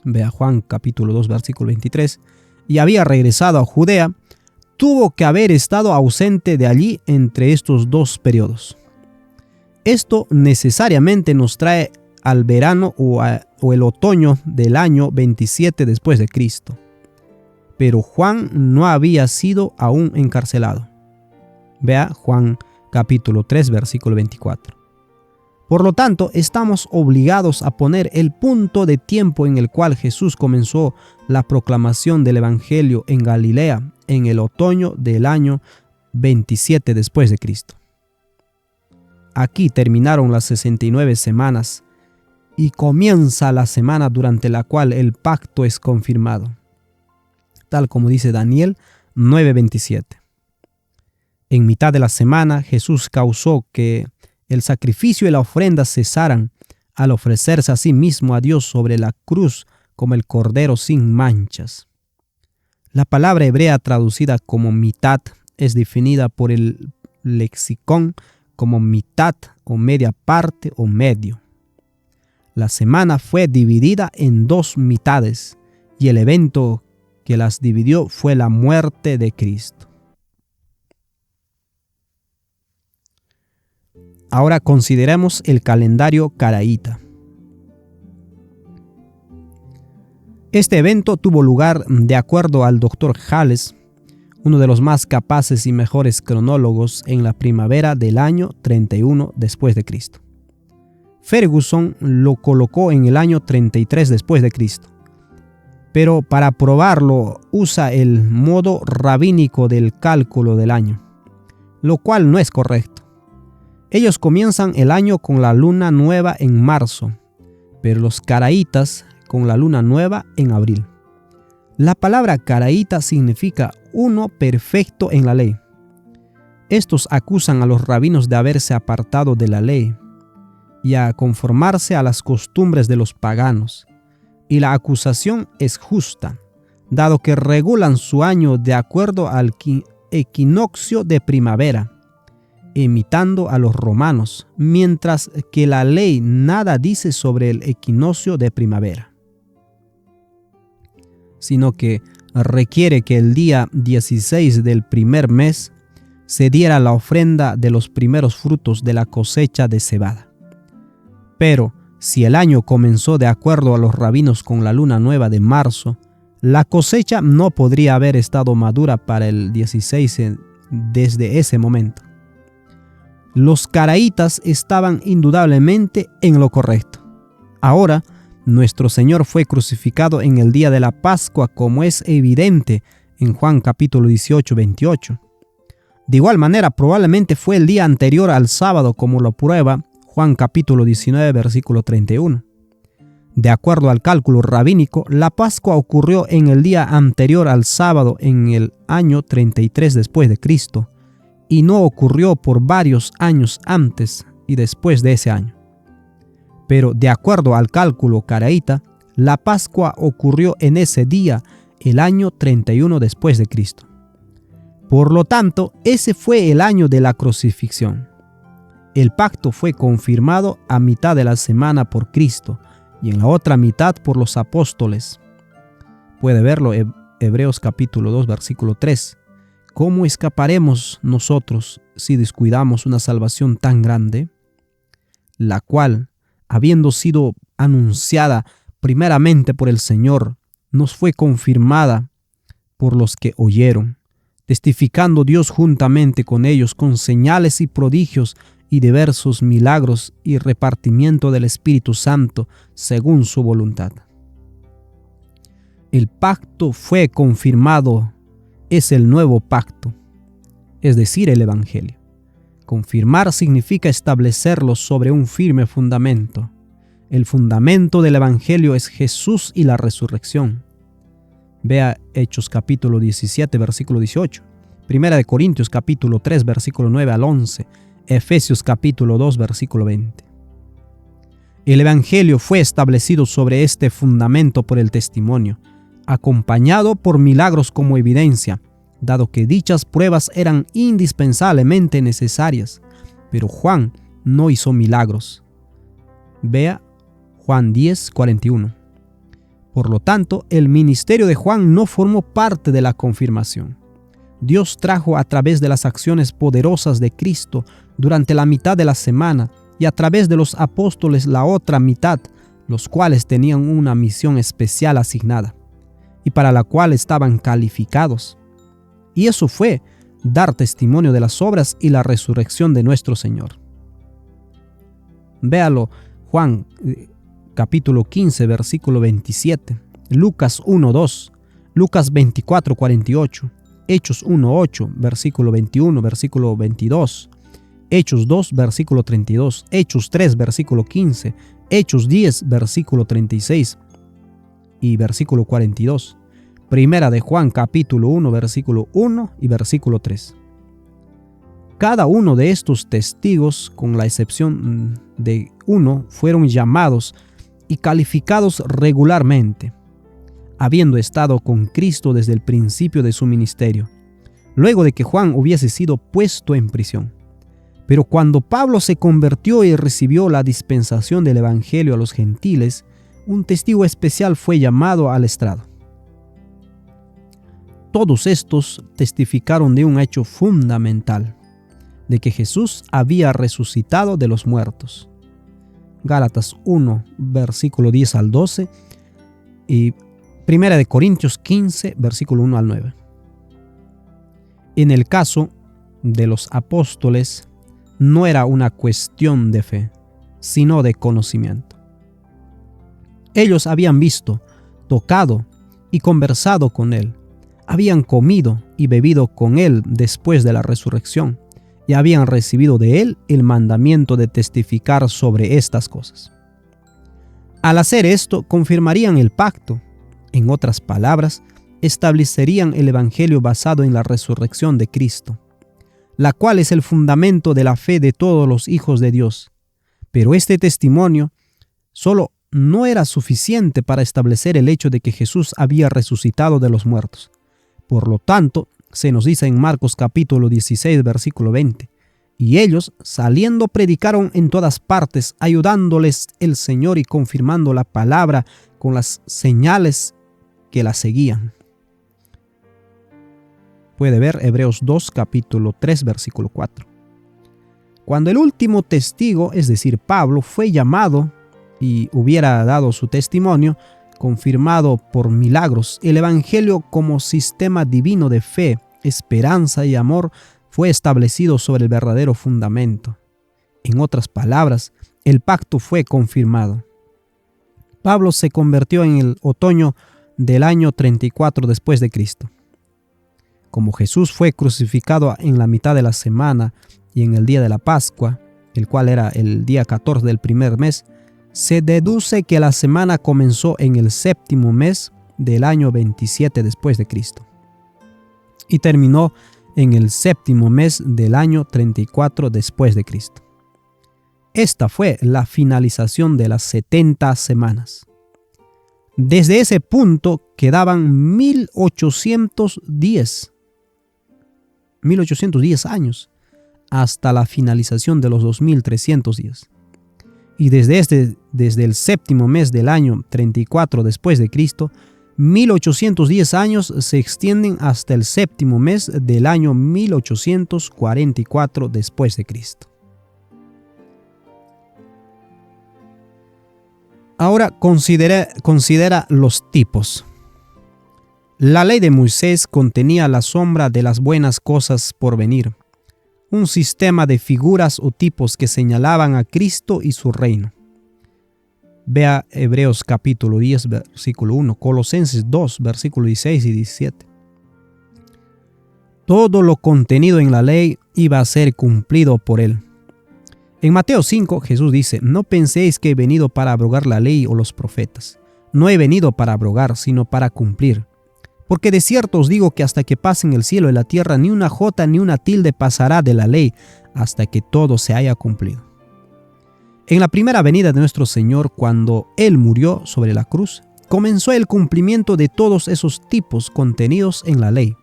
vea Juan capítulo 2, versículo 23, y había regresado a Judea, tuvo que haber estado ausente de allí entre estos dos periodos. Esto necesariamente nos trae al verano o el otoño del año 27 después de Cristo. Pero Juan no había sido aún encarcelado. Vea Juan capítulo 3, versículo 24. Por lo tanto, estamos obligados a poner el punto de tiempo en el cual Jesús comenzó la proclamación del Evangelio en Galilea en el otoño del año 27 después de Cristo. Aquí terminaron las 69 semanas y comienza la semana durante la cual el pacto es confirmado, tal como dice Daniel 9:27. En mitad de la semana, Jesús causó que el sacrificio y la ofrenda cesaran al ofrecerse a sí mismo a Dios sobre la cruz como el Cordero sin manchas. La palabra hebrea traducida como mitad es definida por el lexicón como mitad o media parte o medio. La semana fue dividida en 2 mitades y el evento que las dividió fue la muerte de Cristo. Ahora consideremos el calendario caraíta. Este evento tuvo lugar, de acuerdo al Dr. Hales, uno de los más capaces y mejores cronólogos, en la primavera del año 31 después de Cristo. Ferguson lo colocó en el año 33 después de Cristo, pero para probarlo usa el modo rabínico del cálculo del año, lo cual no es correcto. Ellos comienzan el año con la luna nueva en marzo, pero los caraítas con la luna nueva en abril. La palabra caraíta significa uno perfecto en la ley. Estos acusan a los rabinos de haberse apartado de la ley y a conformarse a las costumbres de los paganos. Y la acusación es justa, dado que regulan su año de acuerdo al equinoccio de primavera, imitando a los romanos, mientras que la ley nada dice sobre el equinoccio de primavera, sino que requiere que el día 16 del primer mes se diera la ofrenda de los primeros frutos de la cosecha de cebada. Pero si el año comenzó de acuerdo a los rabinos con la luna nueva de marzo, la cosecha no podría haber estado madura para el 16 desde ese momento. Los caraítas estaban indudablemente en lo correcto. Ahora, nuestro Señor fue crucificado en el día de la Pascua, como es evidente en Juan capítulo 18, 28. De igual manera, probablemente fue el día anterior al sábado, como lo prueba Juan capítulo 19, versículo 31. De acuerdo al cálculo rabínico, la Pascua ocurrió en el día anterior al sábado en el año 33 después de Cristo, y no ocurrió por varios años antes y después de ese año. Pero de acuerdo al cálculo caraíta, la Pascua ocurrió en ese día, el año 31 después de Cristo. Por lo tanto, ese fue el año de la crucifixión. El pacto fue confirmado a mitad de la semana por Cristo y en la otra mitad por los apóstoles. Puede verlo en Hebreos capítulo 2, versículo 3. ¿Cómo escaparemos nosotros si descuidamos una salvación tan grande, la cual, habiendo sido anunciada primeramente por el Señor, nos fue confirmada por los que oyeron, testificando Dios juntamente con ellos con señales y prodigios y diversos milagros y repartimiento del Espíritu Santo según su voluntad? El pacto fue confirmado, es el nuevo pacto, es decir, el Evangelio. Confirmar significa establecerlo sobre un firme fundamento. El fundamento del Evangelio es Jesús y la resurrección. Vea Hechos capítulo 17, versículo 18. Primera de Corintios capítulo 3, versículo 9 al 11. Efesios capítulo 2, versículo 20. El Evangelio fue establecido sobre este fundamento por el testimonio, acompañado por milagros como evidencia, dado que dichas pruebas eran indispensablemente necesarias. Pero Juan no hizo milagros. Vea Juan 10, 41. Por lo tanto, el ministerio de Juan no formó parte de la confirmación. Dios trajo a través de las acciones poderosas de Cristo durante la mitad de la semana y a través de los apóstoles la otra mitad, los cuales tenían una misión especial asignada y para la cual estaban calificados. Y eso fue dar testimonio de las obras y la resurrección de nuestro Señor. Véalo, Juan capítulo 15, versículo 27, Lucas 1:2, Lucas 24:48, Hechos 1:8, versículo 21, versículo 22, Hechos 2, versículo 32, Hechos 3, versículo 15, Hechos 10, versículo 36 y versículo 42. Primera de Juan capítulo 1, versículo 1 y versículo 3. Cada uno de estos testigos, con la excepción de uno, fueron llamados y calificados regularmente. habiendo estado con Cristo desde el principio de su ministerio, luego de que Juan hubiese sido puesto en prisión. Pero cuando Pablo se convirtió y recibió la dispensación del Evangelio a los gentiles, un testigo especial fue llamado al estrado. Todos estos testificaron de un hecho fundamental, de que Jesús había resucitado de los muertos. Gálatas 1, versículo 10 al 12 y 1 Corintios 15, versículo 1 al 9. En el caso de los apóstoles, no era una cuestión de fe, sino de conocimiento. Ellos habían visto, tocado y conversado con Él. Habían comido y bebido con Él después de la resurrección y habían recibido de Él el mandamiento de testificar sobre estas cosas. Al hacer esto, confirmarían el pacto. En otras palabras, establecerían el Evangelio basado en la resurrección de Cristo, la cual es el fundamento de la fe de todos los hijos de Dios. Pero este testimonio solo no era suficiente para establecer el hecho de que Jesús había resucitado de los muertos. Por lo tanto, se nos dice en Marcos capítulo 16, versículo 20, y ellos, saliendo, predicaron en todas partes, ayudándoles el Señor y confirmando la palabra con las señales que la seguían. Puede ver Hebreos 2, capítulo 3, versículo 4. Cuando el último testigo, es decir, Pablo, fue llamado y hubiera dado su testimonio, confirmado por milagros, el Evangelio como sistema divino de fe, esperanza y amor fue establecido sobre el verdadero fundamento. En otras palabras, el pacto fue confirmado. Pablo se convirtió en el otoño del año 34 después de Cristo. Como Jesús fue crucificado en la mitad de la semana y en el día de la Pascua, el cual era el día 14 del primer mes, se deduce que la semana comenzó en el séptimo mes del año 27 después de Cristo y terminó en el séptimo mes del año 34 después de Cristo. Esta fue la finalización de las 70 semanas. Desde ese punto quedaban 1810 años hasta la finalización de los 2300 días. Y desde el séptimo mes del año 34 después de Cristo, 1810 años se extienden hasta el séptimo mes del año 1844 después de Cristo. Ahora considera los tipos. La ley de Moisés contenía la sombra de las buenas cosas por venir, un sistema de figuras o tipos que señalaban a Cristo y su reino. Vea Hebreos capítulo 10, versículo 1, Colosenses 2, versículo 16 y 17. Todo lo contenido en la ley iba a ser cumplido por él. En Mateo 5, Jesús dice: no penséis que he venido para abrogar la ley o los profetas. No he venido para abrogar, sino para cumplir. Porque de cierto os digo que hasta que pasen el cielo y la tierra, ni una jota ni una tilde pasará de la ley, hasta que todo se haya cumplido. En la primera venida de nuestro Señor, cuando Él murió sobre la cruz, comenzó el cumplimiento de todos esos tipos contenidos en la ley.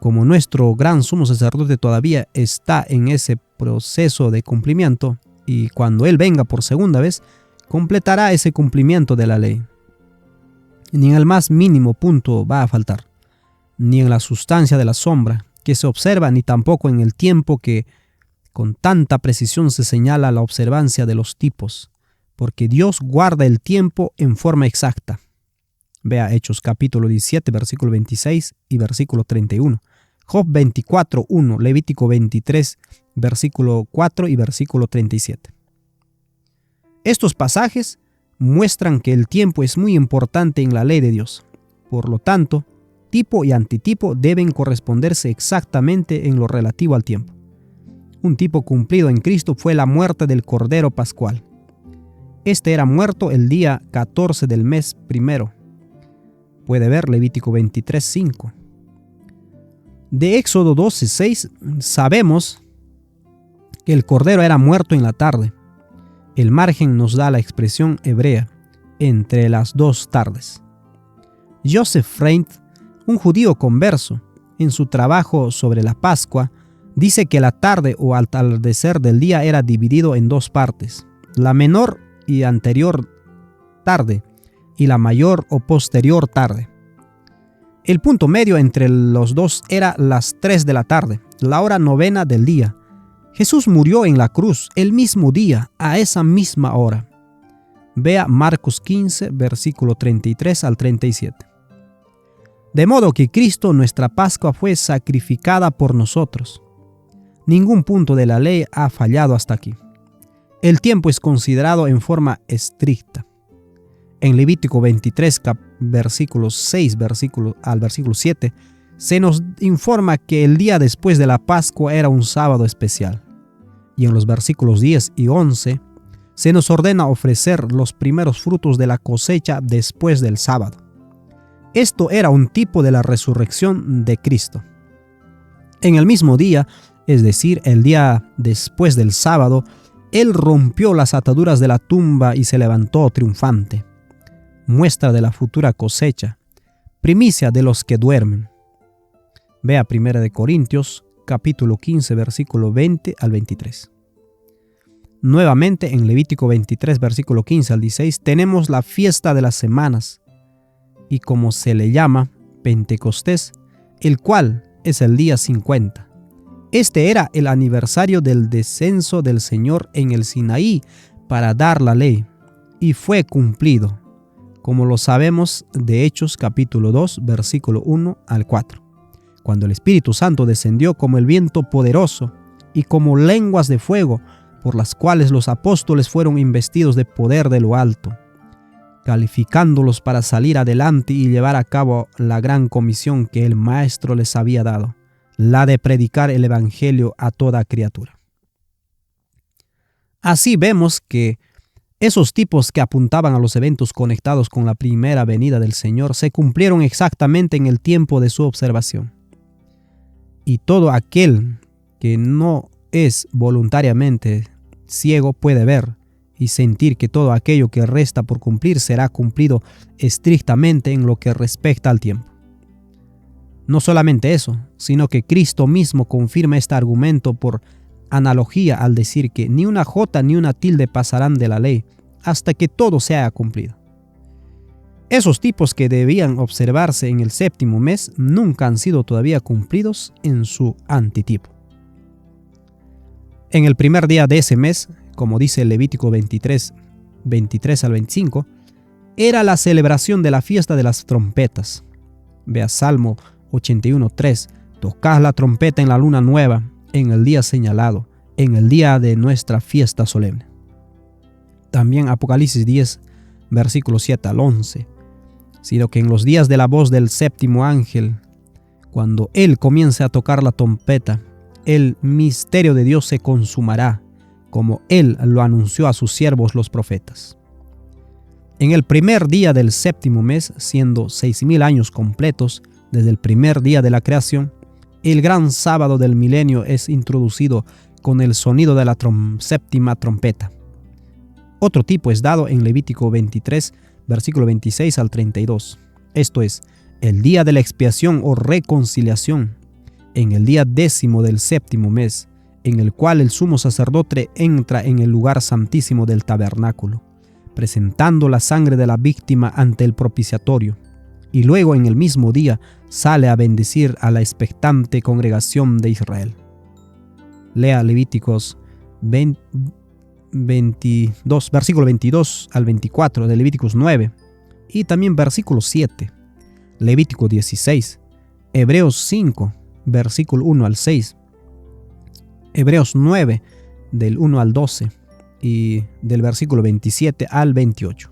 Como nuestro gran sumo sacerdote todavía está en ese proceso de cumplimiento, y cuando Él venga por segunda vez, completará ese cumplimiento de la ley. Ni en el más mínimo punto va a faltar, ni en la sustancia de la sombra que se observa, ni tampoco en el tiempo que con tanta precisión se señala la observancia de los tipos, porque Dios guarda el tiempo en forma exacta. Vea Hechos capítulo 17, versículo 26 y versículo 31. Job 24, 1, Levítico 23, versículo 4 y versículo 37. Estos pasajes muestran que el tiempo es muy importante en la ley de Dios. Por lo tanto, tipo y antitipo deben corresponderse exactamente en lo relativo al tiempo. Un tipo cumplido en Cristo fue la muerte del Cordero Pascual. Este era muerto el día 14 del mes primero. Puede ver Levítico 23, 5. De Éxodo 12, 6 sabemos que el Cordero era muerto en la tarde. El margen nos da la expresión hebrea, entre las dos tardes. Joseph Freund, un judío converso, en su trabajo sobre la Pascua, dice que la tarde o atardecer del día era dividido en dos partes, la menor y anterior tarde y la mayor o posterior tarde. El punto medio entre los dos era las 3 de la tarde, la hora novena del día. Jesús murió en la cruz el mismo día, a esa misma hora. Vea Marcos 15, versículo 33 al 37. De modo que Cristo, nuestra Pascua, fue sacrificada por nosotros. Ningún punto de la ley ha fallado hasta aquí. El tiempo es considerado en forma estricta. En Levítico 23, versículo 6 al versículo 7, se nos informa que el día después de la Pascua era un sábado especial. Y en los versículos 10 y 11, se nos ordena ofrecer los primeros frutos de la cosecha después del sábado. Esto era un tipo de la resurrección de Cristo. En el mismo día, es decir, el día después del sábado, Él rompió las ataduras de la tumba y se levantó triunfante. Muestra de la futura cosecha, primicia de los que duermen. Vea 1 Corintios, capítulo 15, versículo 20 al 23. Nuevamente en Levítico 23, versículo 15 al 16, tenemos la fiesta de las semanas, y como se le llama, Pentecostés, el cual es el día 50. Este era el aniversario del descenso del Señor en el Sinaí para dar la ley, y fue cumplido, como lo sabemos de Hechos capítulo 2, versículo 1 al 4, cuando el Espíritu Santo descendió como el viento poderoso y como lenguas de fuego, por las cuales los apóstoles fueron investidos de poder de lo alto, calificándolos para salir adelante y llevar a cabo la gran comisión que el Maestro les había dado, la de predicar el Evangelio a toda criatura. Así vemos que esos tipos que apuntaban a los eventos conectados con la primera venida del Señor se cumplieron exactamente en el tiempo de su observación. Y todo aquel que no es voluntariamente ciego puede ver y sentir que todo aquello que resta por cumplir será cumplido estrictamente en lo que respecta al tiempo. No solamente eso, sino que Cristo mismo confirma este argumento por analogía al decir que ni una jota ni una tilde pasarán de la ley hasta que todo se haya cumplido. Esos tipos que debían observarse en el séptimo mes nunca han sido todavía cumplidos en su antitipo. En el primer día de ese mes, como dice Levítico 23 al 25, era la celebración de la fiesta de las trompetas. Vea Salmo 81:3, tocad la trompeta en la luna nueva, en el día señalado, en el día de nuestra fiesta solemne. También Apocalipsis 10, versículos 7 al 11, sino que en los días de la voz del séptimo ángel, cuando él comience a tocar la trompeta, el misterio de Dios se consumará, como él lo anunció a sus siervos los profetas. En el primer día del séptimo mes, siendo 6,000 años completos desde el primer día de la creación, el gran sábado del milenio es introducido con el sonido de la séptima trompeta. Otro tipo es dado en Levítico 23, versículo 26 al 32. Esto es, el día de la expiación o reconciliación, en el día 10º del séptimo mes, en el cual el sumo sacerdote entra en el lugar santísimo del tabernáculo, presentando la sangre de la víctima ante el propiciatorio, y luego en el mismo día sale a bendecir a la expectante congregación de Israel. Lea Levíticos 22, versículo 22 al 24 de Levíticos 9, y también versículo 7, Levítico 16, Hebreos 5, versículo 1 al 6, Hebreos 9, del 1 al 12, y del versículo 27 al 28.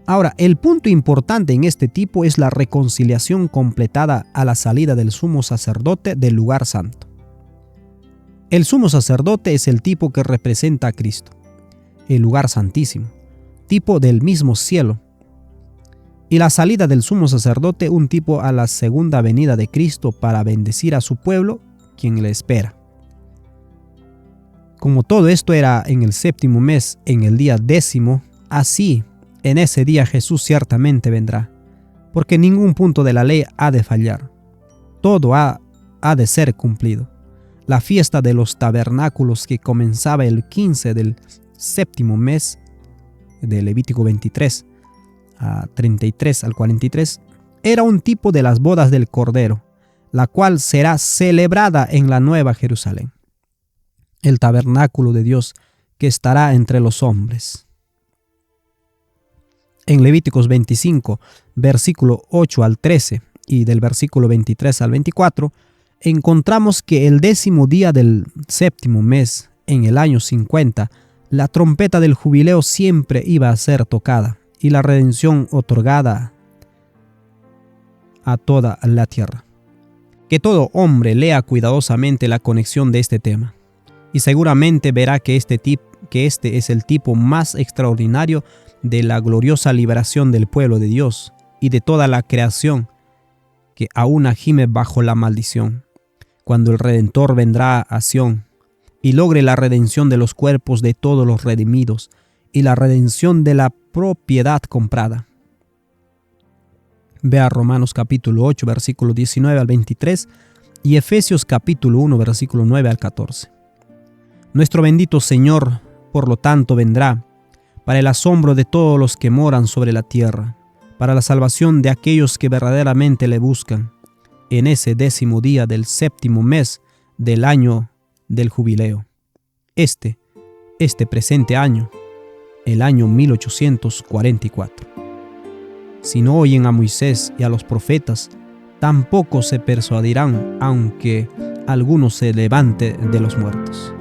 Ahora, el punto importante en este tipo es la reconciliación completada a la salida del sumo sacerdote del lugar santo. El sumo sacerdote es el tipo que representa a Cristo, el lugar santísimo, tipo del mismo cielo, y la salida del sumo sacerdote un tipo a la segunda venida de Cristo para bendecir a su pueblo, quien le espera. Como todo esto era en el séptimo mes, en el día 10º, así en ese día Jesús ciertamente vendrá, porque ningún punto de la ley ha de fallar. Todo ha de ser cumplido. La fiesta de los tabernáculos, que comenzaba el 15 del séptimo mes, de Levítico 23 a 33 al 43, era un tipo de las bodas del Cordero, la cual será celebrada en la Nueva Jerusalén, el tabernáculo de Dios que estará entre los hombres. En Levíticos 25, versículo 8 al 13 y del versículo 23 al 24, encontramos que el 10º día del séptimo mes, en el año 50, la trompeta del jubileo siempre iba a ser tocada y la redención otorgada a toda la tierra. Que todo hombre lea cuidadosamente la conexión de este tema, y seguramente verá que este es el tipo más extraordinario de la gloriosa liberación del pueblo de Dios y de toda la creación que aún gime bajo la maldición, cuando el Redentor vendrá a Sión y logre la redención de los cuerpos de todos los redimidos y la redención de la propiedad comprada. Vea Romanos capítulo 8, versículo 19 al 23 y Efesios capítulo 1, versículo 9 al 14. Nuestro bendito Señor, por lo tanto, vendrá para el asombro de todos los que moran sobre la tierra, para la salvación de aquellos que verdaderamente le buscan, en ese 10º día del séptimo mes del año del jubileo. Este presente año, el año 1844. Si no oyen a Moisés y a los profetas, tampoco se persuadirán, aunque alguno se levante de los muertos.